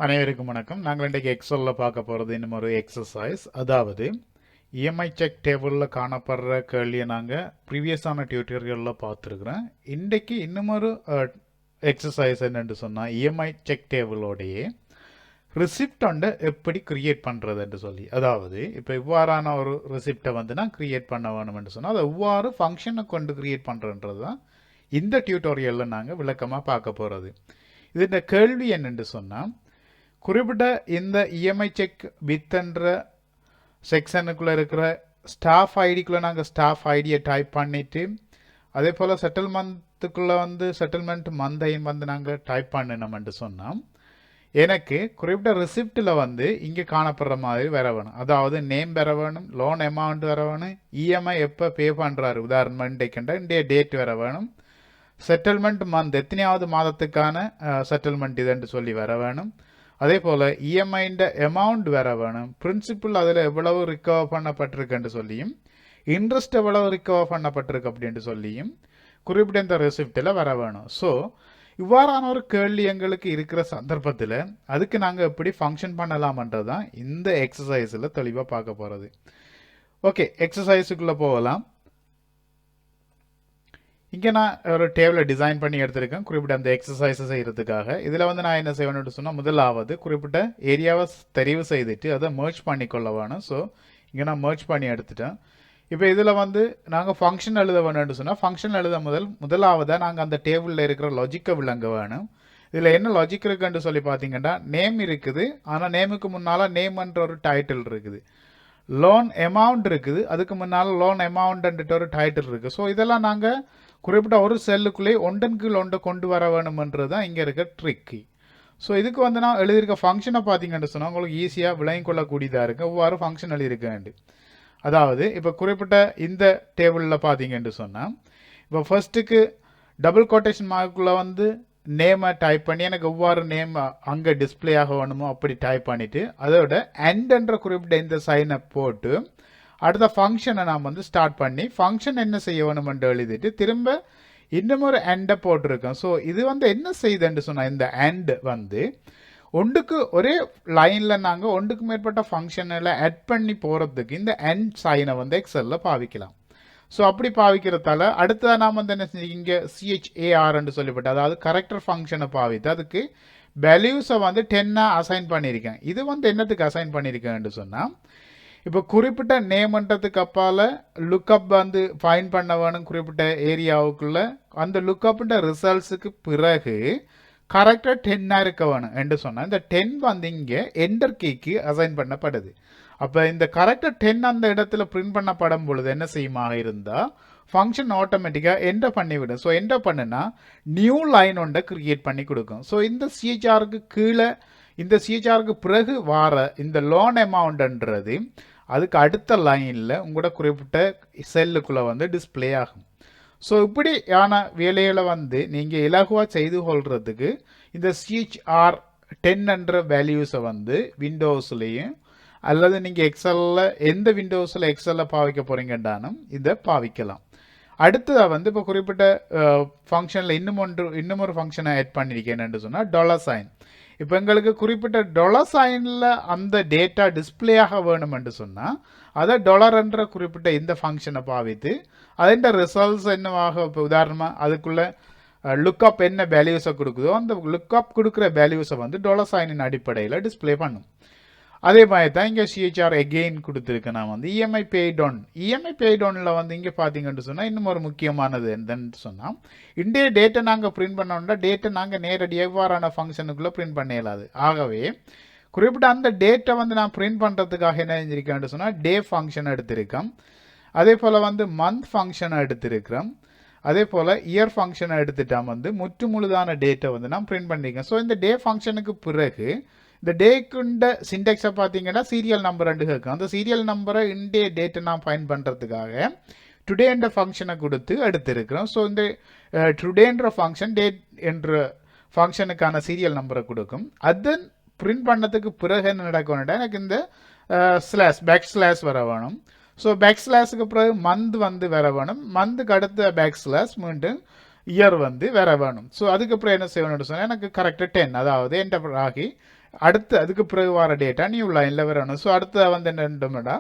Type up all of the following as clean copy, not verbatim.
அனைவருக்கும் வணக்கம். நாங்கள் இன்றைக்கு எக்ஸலில் பார்க்க போகிறது இன்னும் ஒரு எக்ஸசைஸ். அதாவது இஎம்ஐ செக் டேபிளில் காணப்படுற கேள்வியை நாங்கள் ப்ரீவியஸான டியூட்டோரியலில் பார்த்துருக்குறோம். இன்றைக்கு இன்னும் ஒரு எக்ஸசைஸ் என்னென்னு சொன்னால் இஎம்ஐ செக் டேபிளோடையே ரிசிப்ட் ஒன்று எப்படி கிரியேட் பண்ணுறதுன்னு சொல்லி, அதாவது இப்போ இவ்வாறான ஒரு ரிசிப்டை வந்து நான் கிரியேட் பண்ண வேணும்னு சொன்னால் அதை இவ்வாறு ஃபங்க்ஷனை கொண்டு கிரியேட் பண்ணுறன்றது தான் இந்த டியூட்டோரியலில் நாங்கள் விளக்கமாக பார்க்க போகிறது. இது இந்த கேள்வி என்னென்னு சொன்னால், குறிப்பிட்ட இந்த இஎம்ஐ செக் வித் என்ற செக்ஷனுக்குள்ளே இருக்கிற ஸ்டாஃப் ஐடிக்குள்ளே நாங்கள் ஸ்டாஃப் ஐடியை டைப் பண்ணிவிட்டு அதே போல் செட்டில்மெண்ட்டுக்குள்ளே வந்து செட்டில்மெண்ட் மந்தையும் வந்து நாங்கள் டைப் பண்ணினோம்னு சொன்னால் எனக்கு குறிப்பிட்ட ரிசிப்டில் வந்து இங்கே காணப்படுற மாதிரி வர வேணும். அதாவது நேம் வர வேணும், லோன் அமௌண்ட் வர வேணும், இஎம்ஐ எப்போ பே பண்ணுறாரு உதாரணம் இன்றைய டேட் வர வேணும், செட்டில்மெண்ட் மந்த் எத்தனையாவது மாதத்துக்கான செட்டில்மெண்ட் இதுன்னு சொல்லி வர வேணும், அதே போல் இஎம்ஐண்ட அமௌண்ட் வேற வேணும், பிரின்சிபல் அதில் எவ்வளவு ரிகவர் பண்ணப்பட்டிருக்குன்னு சொல்லியும் இன்ட்ரெஸ்ட் எவ்வளவு ரிகவர் பண்ணப்பட்டிருக்கு அப்படின்ட்டு சொல்லியும் குறிப்பிட்ட இந்த ரெசிப்டில் வர வேணும். ஸோ இவ்வாறான ஒரு கேள்வி எங்களுக்கு இருக்கிற சந்தர்ப்பத்தில் அதுக்கு நாங்கள் எப்படி ஃபங்க்ஷன் பண்ணலாம்ன்றது தான் இந்த எக்ஸசைஸில் தெளிவாக பார்க்க போகிறது. ஓகே, எக்ஸசைஸுக்குள்ளே போகலாம். இங்கே நான் ஒரு டேபிளை டிசைன் பண்ணி எடுத்திருக்கேன் குறிப்பிட்ட அந்த எக்ஸசைஸை செய்கிறதுக்காக. இதில் வந்து நான் என்ன செய்யணும்னு சொன்னால், முதலாவது குறிப்பிட்ட ஏரியாவை தெரிவு செய்துட்டு அதை மர்ஜ் பண்ணிக்கொள்ள வேணும். ஸோ இங்கே நான் மர்ஜ் பண்ணி எடுத்துட்டேன். இப்போ இதில் வந்து நாங்கள் ஃபங்க்ஷன் எழுத வேணும்னு சொன்னால், ஃபங்க்ஷன் எழுத முதலாவதாக நாங்கள் அந்த டேபிளில் இருக்கிற லாஜிக்கை விளங்க வேணும். இதில் என்ன லாஜிக் இருக்குன்னு சொல்லி பார்த்தீங்கன்னா, நேம் இருக்குது, ஆனால் நேமுக்கு முன்னால் நேம்ன்ற ஒரு டைட்டில் இருக்குது, லோன் அமௌண்ட் இருக்குது, அதுக்கு முன்னால் லோன் அமௌண்ட்ன்ட்டு ஒரு டைட்டில் இருக்குது. ஸோ இதெல்லாம் நாங்கள் குறிப்பிட்ட ஒரு செல்லுக்குள்ளே ஒன்றன் கீழ் ஒன்றை கொண்டு வர வேணும்ன்றது தான் இங்கே இருக்க ட்ரிக்கு. ஸோ இதுக்கு வந்து நான் எழுதியிருக்க ஃபங்க்ஷனை பார்த்தீங்கன்னு சொன்னால் உங்களுக்கு ஈஸியாக விளங்கிக் கொள்ளக்கூடியதாக இருக்குது. ஒவ்வொரு ஃபங்க்ஷன் எழுதியிருக்கேன். அதாவது இப்போ குறிப்பிட்ட இந்த டேபிளில் பார்த்தீங்கன்னு சொன்னால், இப்போ ஃபர்ஸ்ட்டுக்கு டபுள் கோட்டேஷன் மார்க்குள்ளே வந்து நேமை டைப் பண்ணி எனக்கு ஒவ்வொரு நேம் அங்கே டிஸ்பிளே ஆக வேணுமோ அப்படி டைப் பண்ணிவிட்டு அதோட என்ற குறிப்பிட்ட இந்த சைனை போட்டு அடுத்த ஃபங்க்ஷனை நாம் வந்து ஸ்டார்ட் பண்ணி ஃபங்க்ஷன் என்ன செய்ய வேணுமென்று எழுதிட்டு திரும்ப இன்னும் ஒரு எண்டை போட்டிருக்கோம். ஸோ இது வந்து என்ன செய்யுதுன்னு சொன்னால், இந்த எண்ட் வந்து ஒன்றுக்கு ஒரே லைனில் நாங்கள் ஒன்றுக்கு மேற்பட்ட ஃபங்க்ஷனில் ஆட் பண்ணி போகிறதுக்கு இந்த எண்ட் சைனை வந்து எக்ஸலில் பாவிக்கலாம். ஸோ அப்படி பாவிக்கிறதால அடுத்ததாக நாம் வந்து என்ன செஞ்சு இங்கே CHARன்னு சொல்லிவிட்டு, அதாவது கரெக்டர் ஃபங்க்ஷனை பாவித்து அதுக்கு வேல்யூஸை வந்து 10 அசைன் பண்ணியிருக்கேன். இது வந்து என்னத்துக்கு அசைன் பண்ணியிருக்கேன்னு சொன்னால், இப்போ குறிப்பிட்ட நேம்ன்றதுக்கு அப்பால் லுக்கப் வந்து ஃபைன் பண்ண வேணும் குறிப்பிட்ட ஏரியாவுக்குள்ள, அந்த லுக்கப்ன்ற ரிசல்ட்ஸுக்கு பிறகு கரெக்டாக 10 இருக்க வேணும் என்று சொன்னால் இந்த 10 வந்து இங்கே என்டர் கீக்கு அசைன் பண்ணப்படுது. அப்போ இந்த கரெக்டாக 10 அந்த இடத்துல பிரிண்ட் பண்ணப்படும் பொழுது என்ன செய்யுமாக இருந்தால் ஃபங்க்ஷன் ஆட்டோமேட்டிக்காக என்டர் பண்ணிவிடும். ஸோ என்டர் பண்ணுனா நியூ லைன் ஒன்றை கிரியேட் பண்ணி கொடுக்கும். ஸோ இந்த CHRக்கு கீழே இந்த CHRக்கு பிறகு வார இந்த லோன் அமௌண்ட்ன்றது அதுக்கு அடுத்த லைனில் உங்களோட குறிப்பிட்ட செல்லுக்குள்ளே வந்து டிஸ்பிளே ஆகும். ஸோ இப்படியான வேலைகளை வந்து நீங்கள் இலகுவாக செய்து கொள்றதுக்கு இந்த CHR 10 என்ற வேல்யூஸை வந்து விண்டோஸ்லேயும் அல்லது நீங்கள் எக்ஸலில் எந்த விண்டோஸில் எக்ஸலில் பாவிக்க போகிறீங்கன்றாலும் இதை பாவிக்கலாம். அடுத்ததாக வந்து இப்போ குறிப்பிட்ட ஃபங்க்ஷனில் இன்னும் ஒரு ஃபங்க்ஷனை ஆட் பண்ணியிருக்கேன்னு சொன்னால் $. இப்போ எங்களுக்கு குறிப்பிட்ட $சைனில் அந்த டேட்டா டிஸ்பிளே ஆக வேணுமென்று சொன்னால் அதை $என்ற குறிப்பிட்ட இந்த ஃபங்க்ஷனை பாவித்து அதன் ரிசல்ட்ஸ் என்னவாக, இப்போ உதாரணமாக அதுக்குள்ளே லுக்கப் என்ன வேல்யூஸை கொடுக்குதோ அந்த லுக்கப் கொடுக்குற வேல்யூஸை வந்து $சைனின் அடிப்படையில் டிஸ்பிளே பண்ணும். அதே மாதிரி தான் இங்கே CHR எகெயின் கொடுத்துருக்கு. நான் வந்து இஎம்ஐ பெய்ட் ஆனில் வந்து இங்கே பார்த்தீங்கன்னு சொன்னால் இன்னும் ஒரு முக்கியமானது என்னன்னு சொன்னால், இன்றைய டேட்டை நாங்கள் பிரிண்ட் பண்ணோம்னா டேட்டை நாங்கள் நேரடியாக எவ்வாறான ஃபங்க்ஷனுக்குள்ளே பிரிண்ட் பண்ண இயலாது. ஆகவே குறிப்பிட்ட அந்த டேட்டை வந்து நான் பிரிண்ட் பண்ணுறதுக்காக என்ன செஞ்சிருக்கேன்னு சொன்னால் டே ஃபங்க்ஷன் எடுத்திருக்கேன், அதே போல் வந்து மந்த் ஃபங்க்ஷனை எடுத்திருக்கிறோம், அதே போல் இயர் ஃபங்க்ஷனை எடுத்துட்டால் வந்து முழுதான டேட்டை வந்து நான் பிரிண்ட் பண்ணியிருக்கேன். ஸோ இந்த டே ஃபங்க்ஷனுக்கு பிறகு இந்த டேக்குண்ட சிண்டெக்ஸை பார்த்தீங்கன்னா சீரியல் நம்பர் ரெண்டு கேட்கும். அந்த சீரியல் நம்பரை இன்டே டேட்டை நான் ஃபைன் பண்ணுறதுக்காக டுடேன்ற ஃபங்க்ஷனை கொடுத்து எடுத்திருக்கிறோம். ஸோ இந்த டுடேன்ற ஃபங்க்ஷன் டேட் என்ற ஃபங்க்ஷனுக்கான சீரியல் நம்பரை கொடுக்கும். அதன் பிரிண்ட் பண்ணதுக்கு பிறகு என்ன நடக்கும்னா எனக்கு இந்த பேக் ஸ்லாஷ் வர வேணும். ஸோ பேக் ஸ்லாஷுக்கு பிறகு மந்த் வந்து வர வேணும், மந்த்துக்கு அடுத்த பேக் ஸ்லாஷ் மீண்டும் இயர் வந்து வேற வேணும். ஸோ அதுக்கப்புறம் என்ன செய்யணும்னு சொன்னால் எனக்கு கரெக்டாக 10 அதாவது என்டர் ஆகி அடுத்து அதுக்கு பிறகு வர டேட்டா நியூ லைனில் வரணும். ஸோ அடுத்த வந்து என்னடா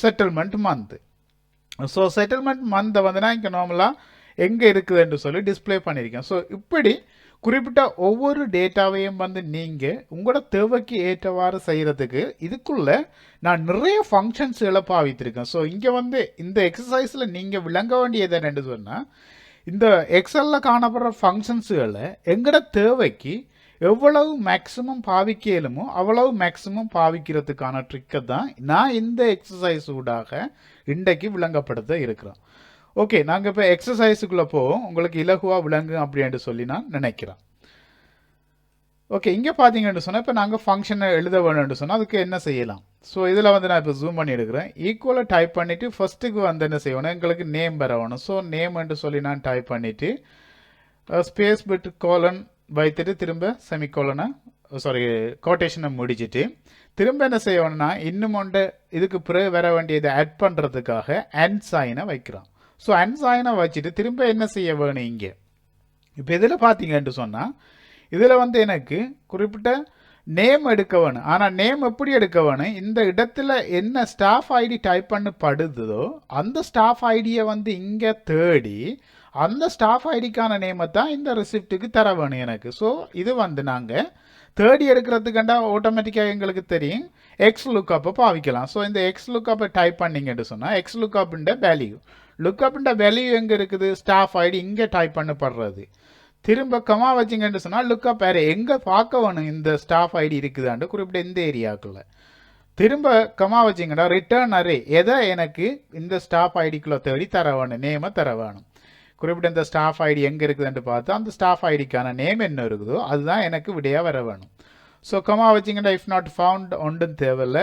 செட்டில்மெண்ட் மந்த். ஸோ செட்டில்மெண்ட் மந்தை வந்து நான் இங்கே நார்மலாக எங்கே இருக்குதுன்னு சொல்லி டிஸ்பிளே பண்ணியிருக்கேன். ஸோ இப்படி குறிப்பிட்ட ஒவ்வொரு டேட்டாவையும் வந்து நீங்கள் உங்களோட தேவைக்கு ஏற்றவாறு செய்கிறதுக்கு இதுக்குள்ள நான் நிறைய ஃபங்க்ஷன்ஸ்களை பாவித்திருக்கேன். ஸோ இங்கே வந்து இந்த எக்ஸசைஸில் நீங்கள் விளங்க வேண்டியது என்னென்னு சொன்னால், இந்த எக்ஸலில் காணப்படுற ஃபங்க்ஷன்ஸுகளை எங்களோட தேவைக்கு எவ்வளவு மேக்ஸிமம் பாவிக்கலுமோ அவ்வளவு மேக்ஸிமம் பாவிக்கிறதுக்கான ட்ரிக்கை தான் நான் இந்த எக்ஸசைஸ் ஊடாக இன்றைக்கு விளங்கப்படுத்த இருக்கிறோம். ஓகே, நாங்கள் இப்போ எக்ஸசைஸுக்குள்ளே போவோம், உங்களுக்கு இலகுவாக விளங்கு அப்படின்னு சொல்லி நான் நினைக்கிறேன். ஓகே, இங்கே பார்த்தீங்கன்னு சொன்னால் இப்போ நாங்கள் ஃபங்க்ஷனை எழுத வேணும்னு சொன்னால் அதுக்கு என்ன செய்யலாம்? ஸோ இதில் வந்து நான் இப்போ ஜூம் பண்ணி எடுக்கிறேன். ஈக்குவலாக டைப் பண்ணிவிட்டு ஃபஸ்ட்டுக்கு வந்து என்ன செய்யணும், எங்களுக்கு நேம் வரணும். ஸோ நேம்ன்ட்டு சொல்லி நான் டைப் பண்ணிவிட்டு ஸ்பேஸ் பிட் கோலன் வைத்துட்டு திரும்ப செமிகோலனை கோட்டேஷனை முடிச்சுட்டு திரும்ப என்ன செய்யணும்னா இன்னும் ஒன்று இதுக்கு பிறகு வர வேண்டியதை ஆட் பண்ணுறதுக்காக அண்ட் சைனை வைக்கிறோம். ஸோ அண்ட் சைனை வச்சுட்டு திரும்ப என்ன செய்ய வேணும் இங்கே. இப்போ இதில் பார்த்தீங்கன்னு சொன்னால் இதில் வந்து எனக்கு குறிப்பிட்ட நேம் எடுக்க வேணும். ஆனால் நேம் எப்படி எடுக்க வேணும், இந்த இடத்துல என்ன ஸ்டாஃப் ஐடி டைப் பண்ணப்படுதோ அந்த ஸ்டாஃப் ஐடியை வந்து இங்கே தேடி அந்த ஸ்டாஃப் ஐடிக்கான நேமை தான் இந்த ரெசிப்ட்டுக்கு தர வேணும் எனக்கு. ஸோ இது வந்து நாங்கள் தேடி எடுக்கிறதுக்காண்டா ஆட்டோமேட்டிக்காக எங்களுக்கு தெரியும் எக்ஸ் லுக்கப்பை பாவிக்கலாம். ஸோ இந்த எக்ஸ் லுக்கப்பை டைப் பண்ணிங்கன்னு சொன்னால் எக்ஸ் லுக்கப்புண்ட வேல்யூ, லுக்கப்புண்ட வேல்யூ எங்கே இருக்குது, ஸ்டாஃப் ஐடி இங்கே டைப் பண்ணப்படுறது. திரும்ப கமா வச்சிங்கன்னு சொன்னால் லுக்கப் வேறு எங்கே பார்க்க வேணும் இந்த ஸ்டாஃப் ஐடி இருக்குதாண்டு குறிப்பிட்ட இந்த ஏரியாக்குள்ள. திரும்ப கமா வச்சிங்கன்னா ரிட்டர்ன் அரே எதை எனக்கு இந்த ஸ்டாஃப் ஐடிக்குள்ளே தேடி தர வேணும், நேமை தர வேணும். குறிப்பிட்ட இந்த ஸ்டாஃப் ஐடி எங்கே இருக்குதுன்னு பார்த்து அந்த ஸ்டாஃப் ஐடிக்கான நேம் என்ன இருக்குதோ அதுதான் எனக்கு விடையாக வர வேணும். ஸோ கமா வச்சிங்கன்னா இஃப் நாட் ஃபவுண்ட் ஒன்றும் தேவையில்லை.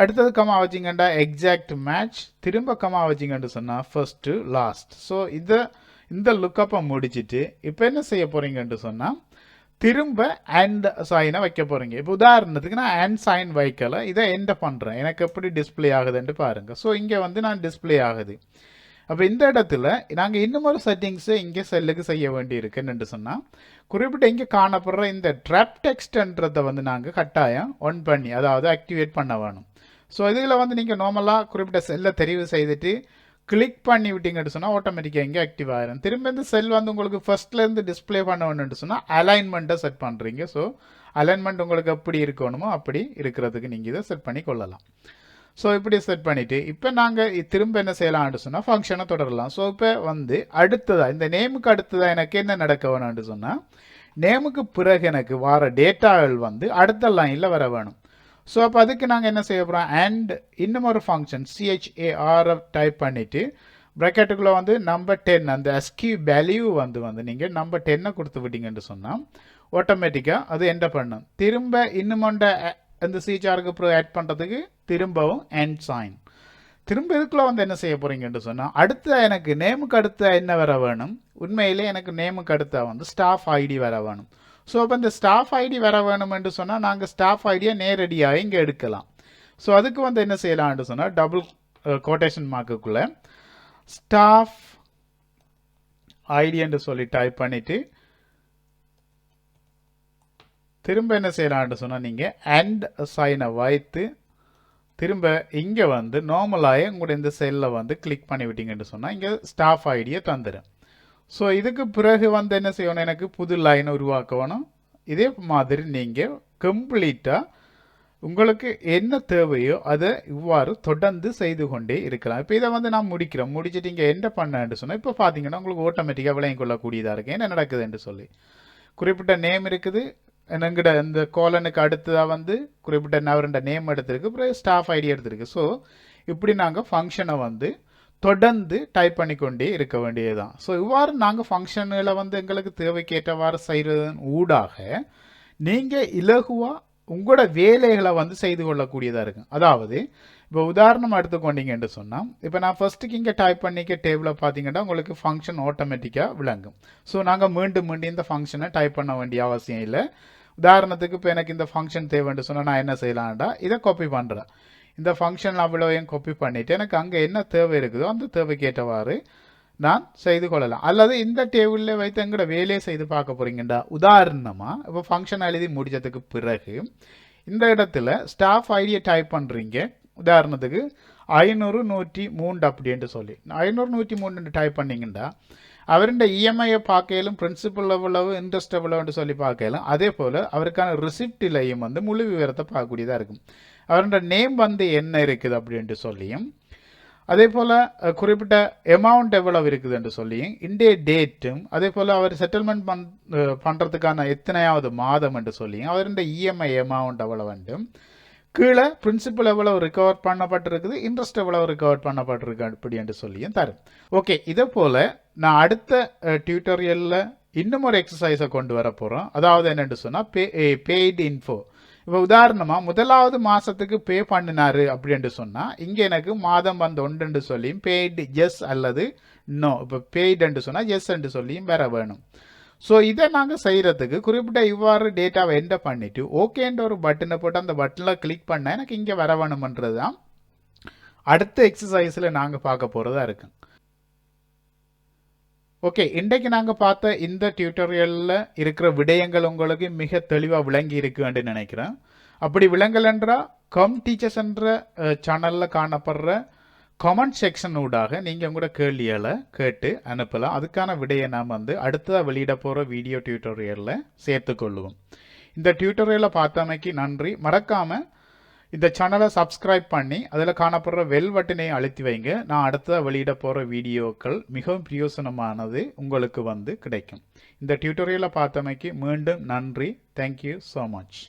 அடுத்தது கமா வச்சிங்கன்னா எக்ஸாக்ட் மேட்ச். திரும்ப கமா வச்சிங்கன்னு சொன்னால் ஃபர்ஸ்ட்டு லாஸ்ட். ஸோ இந்த லுக்கப்பை முடிச்சுட்டு இப்போ என்ன செய்ய போகிறீங்கன்னு சொன்னால் திரும்ப அண்ட் சைனை வைக்க போகிறீங்க. இப்போ உதாரணத்துக்கு நான் அண்ட் சைன் வைக்கலை, இதை என்ட பண்ணுறேன், எனக்கு எப்படி டிஸ்பிளே ஆகுதுன்ட்டு பாருங்கள். ஸோ இங்கே வந்து நான் டிஸ்பிளே ஆகுது. அப்போ இந்த இடத்துல நாங்கள் இன்னும் ஒரு செட்டிங்ஸை இங்கே செல்லுக்கு செய்ய வேண்டி இருக்குன்னு சொன்னால் குறிப்பிட்ட இங்கே காணப்படுற இந்த ட்ராப் டெக்ஸ்ட்ன்றதை வந்து நாங்கள் கட்டாயம் ஒன் பண்ணி அதாவது ஆக்டிவேட் பண்ண வேணும். ஸோ இதில் வந்து நீங்கள் நார்மலாக குறிப்பிட்ட செல்லை தெரிவு செய்துட்டு கிளிக் பண்ணி விட்டீங்கன்னு சொன்னால் ஆட்டோமேட்டிக்காக இங்கே ஆக்டிவ் ஆகிடும். திரும்ப இந்த செல் வந்து உங்களுக்கு ஃபர்ஸ்ட்லேருந்து டிஸ்பிளே பண்ண வேணும்னு சொன்னால் அலைன்மெண்ட்டை செட் பண்ணுறீங்க. ஸோ அலைன்மெண்ட் உங்களுக்கு எப்படி இருக்கணுமோ அப்படி இருக்கிறதுக்கு நீங்கள் இதை செட் பண்ணி கொள்ளலாம். ஸோ இப்படி செட் பண்ணிவிட்டு இப்போ நாங்கள் திரும்ப என்ன செய்யலாம்னு சொன்னால் ஃபங்க்ஷனை தொடரலாம். ஸோ இப்போ வந்து அடுத்ததாக இந்த நேமுக்கு அடுத்ததாக எனக்கு என்ன நடக்க வேணும்னு சொன்னால் நேமுக்கு பிறகு எனக்கு வர டேட்டாவில் வந்து அடுத்த லைனில் வர வேணும். ஸோ அப்போ அதுக்கு நாங்கள் என்ன செய்ய போகிறோம், அண்ட் இன்னும் ஒரு ஃபங்க்ஷன் CHARF டைப் பண்ணிவிட்டு ப்ராக்கெட்டுக்குள்ளே வந்து நம்பர் 10 அந்த அஸ்கி வேல்யூ வந்து நீங்கள் நம்பர் 10 கொடுத்து விட்டீங்கன்னு சொன்னால் ஆட்டோமேட்டிக்காக அது என்ட பண்ணும். திரும்ப இன்னும் அந்த CHARக்கு அப்புறம் ஆட் பண்ணுறதுக்கு திரும்பவும் அண்ட் சைன். திரும்ப இதுக்குள்ளே வந்து என்ன செய்ய போகிறீங்கன்னு சொன்னால் அடுத்த எனக்கு நேமுக்கு அடுத்த என்ன வர வேணும், உண்மையிலே எனக்கு நேமுக்கு அடுத்த வந்து ஸ்டாஃப் ஐடி வர வேணும். ஸோ அப்போ இந்த ஸ்டாஃப் ஐடி வர வேணும்னு சொன்னால் நாங்கள் ஸ்டாஃப் ஐடியை நேரடியாக இங்கே எடுக்கலாம். ஸோ அதுக்கு வந்து என்ன செய்யலாம்னு சொன்னால் டபுள் கோட்டேஷன் மார்க்குக்குள்ளே ஸ்டாஃப் ஐடின்னு சொல்லி டைப் பண்ணிவிட்டு திரும்ப என்ன செய்யலாம்னு சொன்னால் நீங்கள் அண்ட் சைனை வைத்து திரும்ப இங்கே வந்து நார்மலாக உங்களுடைய இந்த செல்லில் வந்து கிளிக் பண்ணி விட்டீங்கன்னு சொன்னால் இங்கே ஸ்டாஃப் ஐடியை தந்துடும். ஸோ இதுக்கு பிறகு வந்து என்ன செய்யணும், எனக்கு புது லைன் உருவாக்கணும். இதே மாதிரி நீங்கள் கம்ப்ளீட்டாக உங்களுக்கு என்ன தேவையோ அதை இவ்வாறு தொடர்ந்து செய்து கொண்டே இருக்கலாம். இப்போ இதை வந்து நான் முடிச்சுட்டு இங்கே என்ன பண்ணேன்னு சொன்னால் இப்போ பார்த்தீங்கன்னா உங்களுக்கு ஆட்டோமேட்டிக்காக விளங்கி கொள்ளக்கூடியதாக இருக்குது என்ன நடக்குதுன்னு சொல்லி. குறிப்பிட்ட நேம் இருக்குது, என்கிட்ட இந்த கோலனுக்கு அடுத்ததாக வந்து குறிப்பிட்ட நவருண்ட நேம் எடுத்திருக்கு, அப்புறம் ஸ்டாஃப் ஐடி எடுத்திருக்கு. ஸோ இப்படி நாங்கள் ஃபங்க்ஷனை வந்து தொடர்ந்து டைப் பண்ணிக்கொண்டே இருக்க வேண்டியதுதான். ஸோ இவ்வாறு நாங்கள் ஃபங்க்ஷன்களை வந்து எங்களுக்கு தேவைக்கேற்றவாறு செய்கிறதன் ஊடாக நீங்கள் இலகுவாக உங்களோட வேலைகளை வந்து செய்து கொள்ளக்கூடியதாக இருக்கும். அதாவது இப்போ உதாரணம் எடுத்துக்கொண்டீங்கன்னு சொன்னால் இப்போ நான் ஃபர்ஸ்ட்டுக்கு இங்கே டைப் பண்ணிக்க டேபிளில் பார்த்தீங்கன்னா உங்களுக்கு ஃபங்க்ஷன் ஆட்டோமேட்டிக்காக விளங்கும். ஸோ நாங்கள் மீண்டும் இந்த ஃபங்க்ஷனை டைப் பண்ண வேண்டிய அவசியம் இல்லை. உதாரணத்துக்கு இப்போ எனக்கு இந்த ஃபங்க்ஷன் தேவைன்னு சொன்னால் நான் என்ன செய்யலாம்டா இதை காப்பி பண்ணுறேன். இந்த ஃபங்க்ஷன் அவ்வளோவையும் காப்பி பண்ணிவிட்டு எனக்கு அங்கே என்ன தேவை இருக்குதோ அந்த தேவைக்கு ஏற்றவாறு நான் செய்து கொள்ளலாம். அல்லது இந்த டேபிளில் வைத்து எங்களோட வேலையை செய்து பார்க்க போறீங்கடா. உதாரணமாக இப்போ ஃபங்க்ஷன் எழுதி முடிச்சதுக்கு பிறகு இந்த இடத்துல ஸ்டாஃப் ஐடியை டைப் பண்ணுறீங்க. உதாரணத்துக்கு 500 103 அப்படின்ட்டு சொல்லி 500 103 டைப் பண்ணிங்கன்னா அவருடைய இஎம்ஐயை பார்க்கலும் பிரின்சிபல் எவ்வளவு இன்ட்ரெஸ்ட் எவ்வளவுன்னு சொல்லி பார்க்கலாம். அதே போல் அவருக்கான ரிசிப்டிலையும் வந்து முழு விவரத்தை பார்க்கக்கூடியதாக இருக்கும். அவருடைய நேம் வந்து என்ன இருக்குது அப்படின்ட்டு சொல்லியும் அதே போல் குறிப்பிட்ட அமௌண்ட் எவ்வளவு இருக்குதுன்னு சொல்லியும் இன்றைய டேட்டும் அதே போல் அவர் செட்டில்மெண்ட் பண்ணுறதுக்கான எத்தனையாவது மாதம் என்று சொல்லியும் அவருடைய இஎம்ஐ அமௌண்ட் எவ்வளோ வேண்டும் கீழே பிரின்சிபல் எவ்வளவு ரிகவர் பண்ணப்பட்டிருக்குது இன்ட்ரெஸ்ட் எவ்வளவு ரிகவர் பண்ணப்பட்டிருக்கு அப்படி என்று சொல்லியும் தரும். ஓகே, இதே போல் நான் அடுத்த டியூட்டோரியலில் இன்னும் ஒரு எக்ஸசைஸை கொண்டு வர போகிறோம். அதாவது என்னென்னு சொன்னால் பெய்டு இன்ஃபோ. இப்போ உதாரணமாக முதலாவது மாதத்துக்கு பே பண்ணினாரு அப்படின்ட்டு சொன்னால் இங்கே எனக்கு மாதம் வந்து ஒன்றுன்னு சொல்லியும் பெய்டு எஸ் அல்லது நோ. இப்போ பெய்டுன்னு சொன்னால் எஸ் என்று சொல்லியும் வேற வேணும். ஸோ இதை நாங்கள் செய்கிறதுக்கு குறிப்பிட்ட இவ்வாறு டேட்டாவை என்டர் பண்ணிவிட்டு ஓகேன்ற ஒரு பட்டனை போட்டு அந்த பட்டனில் கிளிக் பண்ணால் எனக்கு இங்கே வர வேணுமன்றது தான் அடுத்த எக்ஸசைஸில் நாங்கள் பார்க்க போகிறதா இருக்கு. ஓகே, இன்றைக்கு நாங்கள் பார்த்த இந்த டியூட்டோரியலில் இருக்கிற விடயங்கள் உங்களுக்கு மிக தெளிவாக விளங்கி இருக்குன்னு நினைக்கிறேன். அப்படி விளங்கலன்றா Comtachers என்ற சேனலில் காணப்படுற கமெண்ட் செக்ஷன் ஊடாக நீங்கள் உங்களோட கேள்விகளை கேட்டு அனுப்பலாம். அதுக்கான விடையை நாம் வந்து அடுத்ததாக வெளியிட போகிற வீடியோ டியூட்டோரியலில் சேர்த்துக்கொள்ளுவோம். இந்த டியூட்டோரியலை பார்த்தமைக்கு நன்றி. மறக்காமல் இந்த சேனலை சப்ஸ்கிரைப் பண்ணி அதில் காணப்படுற பெல் பட்டனை அழுத்தி வைங்க. நான் அடுத்ததாக வெளியிட போகிற வீடியோக்கள் மிகவும் பிரயோசனமானது உங்களுக்கு வந்து கிடைக்கும். இந்த டியூட்டோரியலை பார்த்தமைக்கு மீண்டும் நன்றி. Thank you so much.